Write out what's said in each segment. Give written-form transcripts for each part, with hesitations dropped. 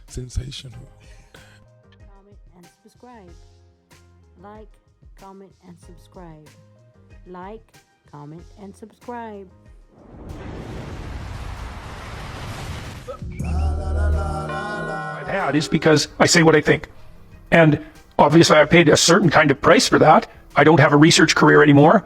Sensational. Comment and subscribe. Like, comment, and subscribe. Like, comment, and subscribe. I've had is because I say what I think. And obviously I paid a certain kind of price for that. I don't have a research career anymore.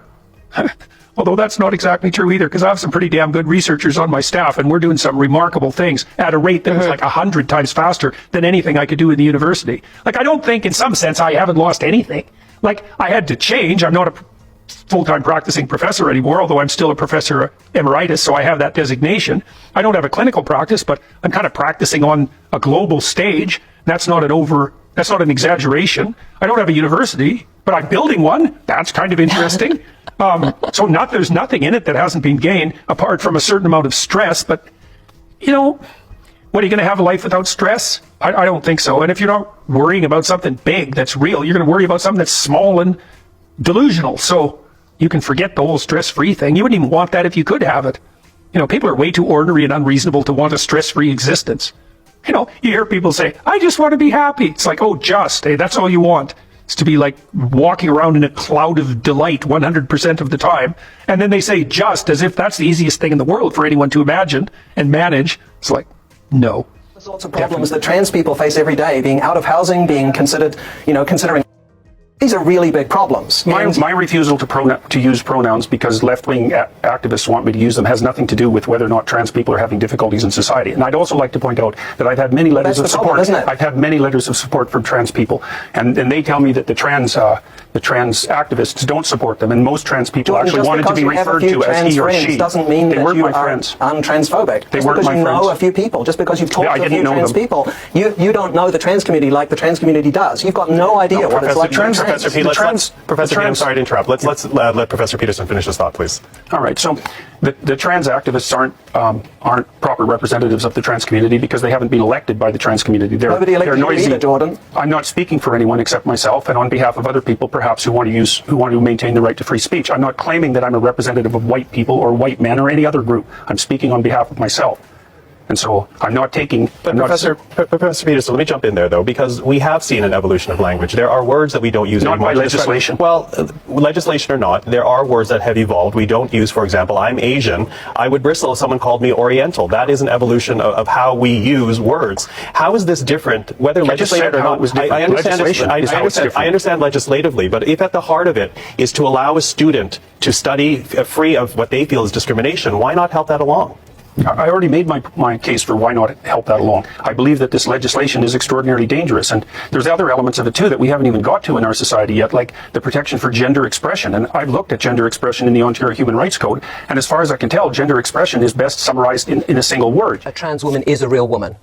Although that's not exactly true either, because I have some pretty damn good researchers on my staff, and we're doing some remarkable things at a rate that was like 100 times faster than anything I could do in the university. Like, I don't think in some sense I haven't lost anything. Like, I had to change. I'm not a full-time practicing professor anymore, although I'm still a professor emeritus, so I have that designation. I don't have a clinical practice, but I'm kind of practicing on a global stage. That's not an exaggeration. I don't have a university, but I'm building one. That's kind of interesting. So there's nothing in it that hasn't been gained apart from a certain amount of stress. But, you know, what, are you going to have a life without stress? I don't think so. And if you're not worrying about something big that's real, you're going to worry about something that's small and delusional. So you can forget the whole stress-free thing. You wouldn't even want that if you could have it. You know, people are way too ordinary and unreasonable to want a stress-free existence. You know, you hear people say, I just want to be happy. It's like, oh, hey, that's all you want. It's to be like walking around in a cloud of delight 100% of the time. And then they say just as if that's the easiest thing in the world for anyone to imagine and manage. It's like, no. The sorts of problems that trans people face every day, being out of housing, being considering. These are really big problems. My refusal to use pronouns because left-wing activists want me to use them has nothing to do with whether or not trans people are having difficulties in society. And I'd also like to point out that I've had many letters of support. I've had many letters of support from trans people, and they tell me that the trans activists don't support them, and most trans people actually wanted to be referred to as he or she. Doesn't mean they that weren't you my are friends. Untransphobic. They weren't my friends. Just because you know a few people, just because you've talked to a few trans people, you don't know the trans community like the trans community does. You've got no idea what it's like. Professor P, I'm sorry to interrupt. Let's let Professor Peterson finish his thought, please. All right. So the trans activists aren't proper representatives of the trans community because they haven't been elected by the trans community. Nobody elected you either, Jordan. I'm not speaking for anyone except myself, and on behalf of other people, perhaps who want to maintain the right to free speech. I'm not claiming that I'm a representative of white people or white men or any other group. I'm speaking on behalf of myself. And so I'm not taking... But Professor Peterson, let me jump in there, though, because we have seen an evolution of language. There are words that we don't use anymore. Not by legislation. Well, legislation or not, there are words that have evolved. We don't use, for example, I'm Asian. I would bristle if someone called me Oriental. That is an evolution of how we use words. How is this different, whether legislated or not? I understand legislatively, but if at the heart of it is to allow a student to study free of what they feel is discrimination, why not help that along? I already made my case for why not help that along. I believe that this legislation is extraordinarily dangerous, and there's other elements of it too that we haven't even got to in our society yet, like the protection for gender expression. And I've looked at gender expression in the Ontario Human Rights Code, and as far as I can tell, gender expression is best summarized in a single word. A trans woman is a real woman.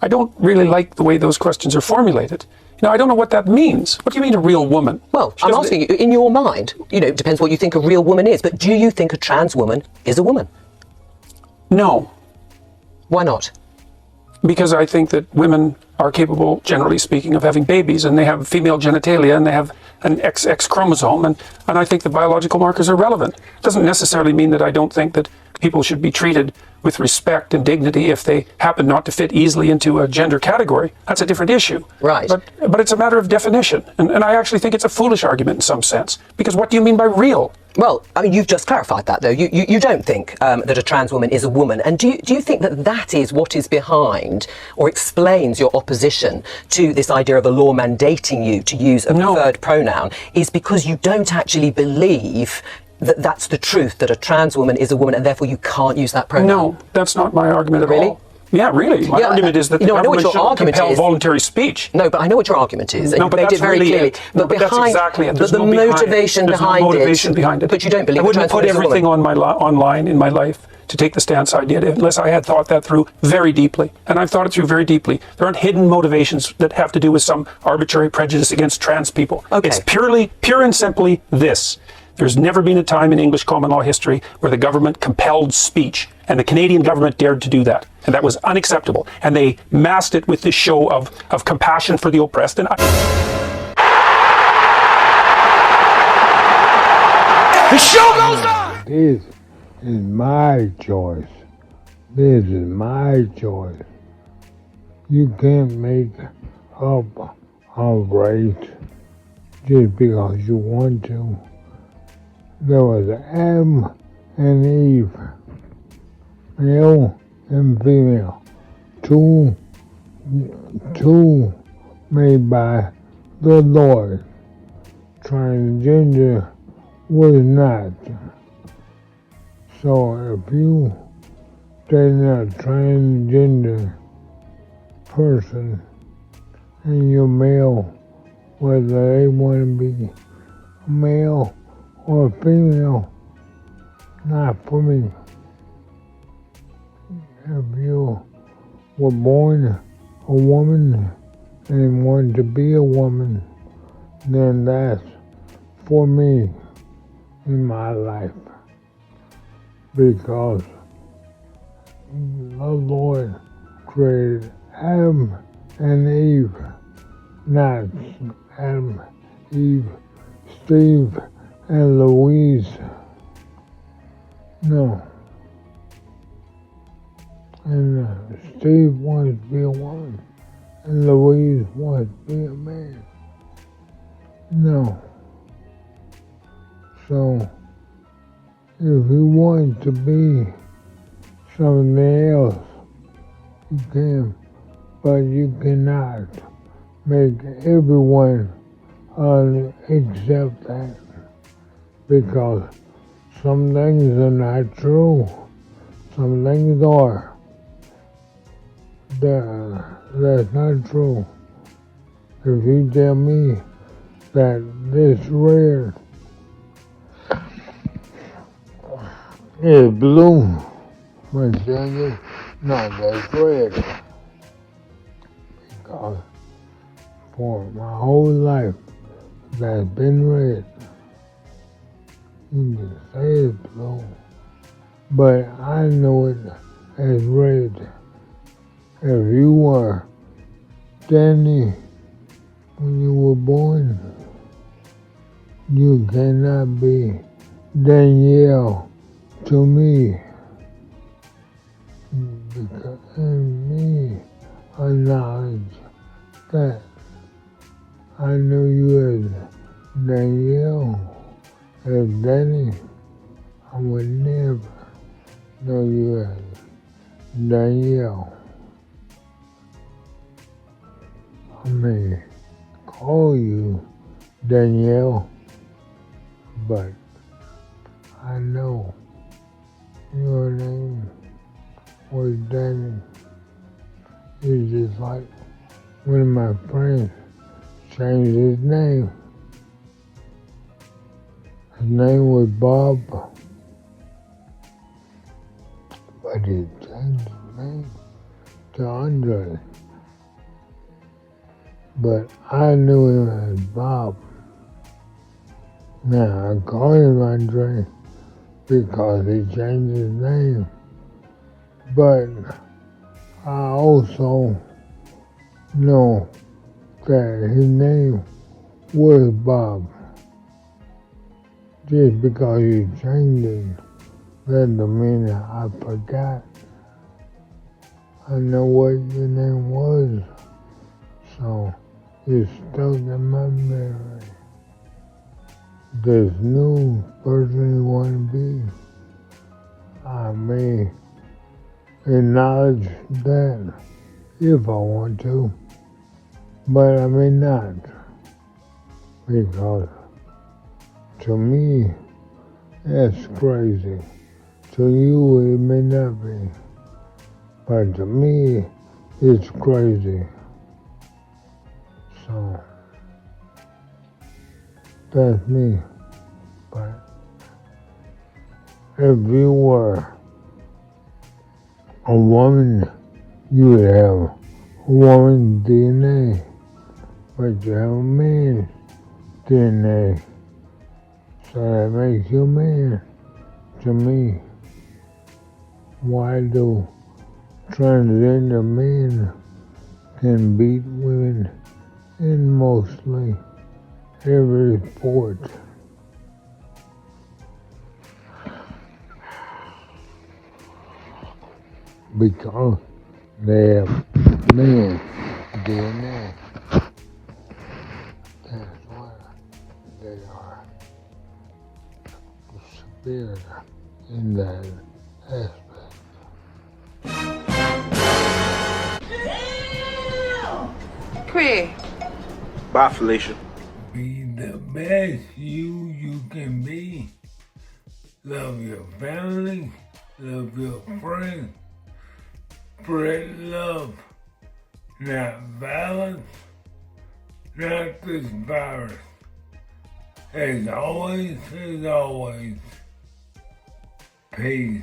I don't really like the way those questions are formulated. You know, I don't know what that means. What do you mean a real woman? Well, I'm asking you, in your mind, it depends what you think a real woman is, but do you think a trans woman is a woman? No. Why not? Because I think that women are capable, generally speaking, of having babies, and they have female genitalia, and they have an XX chromosome, and I think the biological markers are relevant. It doesn't necessarily mean that I don't think that people should be treated with respect and dignity if they happen not to fit easily into a gender category. That's a different issue. Right. But it's a matter of definition. And I actually think it's a foolish argument in some sense. Because what do you mean by real? Well, I mean, you've just clarified that, though. You don't think that a trans woman is a woman. And do you think that is what is behind or explains your opposition to this idea of a law mandating you to use a preferred pronoun is because you don't actually believe that that's the truth, that a trans woman is a woman and therefore you can't use that pronoun? No, that's not my argument at all. Yeah, really. My argument is that the government shouldn't compel voluntary speech. No, but I know what your argument is, and you made it very clearly. But that's exactly it. But the motivation behind it. But you don't believe I wouldn't put everything on online in my life to take the stance I did unless I had thought that through very deeply. And I've thought it through very deeply. There aren't hidden motivations that have to do with some arbitrary prejudice against trans people. Okay. It's pure and simply this. There's never been a time in English common law history where the government compelled speech, and the Canadian government dared to do that. And that was unacceptable. And they masked it with this show of compassion for the oppressed. And the show goes on! This is my choice, This is my choice. You can't make up a race just because you want to. There was Adam and Eve, male and female, two made by the Lord. Transgender was not. So if you dating a transgender person and you're male, whether they want to be male or female, not for me. If you were born a woman and want to be a woman, then that's for me in my life. Because the Lord created Adam and Eve, not Adam, Eve, Steve, and Louise. No. And Steve wants to be a woman, and Louise wants to be a man. No. So, if you want to be something else, you can, but you cannot make everyone accept that, because some things are not true, some things are. That's not true. If you tell me that this red is blue, I tell you, no, that's red. Because for my whole life, that's been red. You can say it's blue, but I know it as red. If you were Danny when you were born, you cannot be Danielle to me. Because in me, acknowledge that I knew you as Danielle, as Danny. I would never know you as Danielle. I may call you Danielle, but I know your name was Danny. It's just like one of my friends changed his name. His name was Bob, but he changed his name to Andre. But I knew him as Bob. Now I call him Andre because he changed his name. But I also know that his name was Bob. Just because you changed it, that doesn't mean that I forgot. I know what your name was, so it's stuck in my memory. This new person you want to be, I may acknowledge that if I want to, but I may not, because to me, that's crazy. To you, it may not be, but to me, it's crazy. So, that's me. But if you were a woman, you would have a woman's DNA, but you have a man's DNA. So that makes you a man to me. Why do transgender men can beat women in mostly every sport? because they have male DNA. That's why they are superior in that aspect. Queer. Bye, Felicia. Be the best you can be. Love your family, love your friends. Spread love, not violence, not this virus. As always, peace.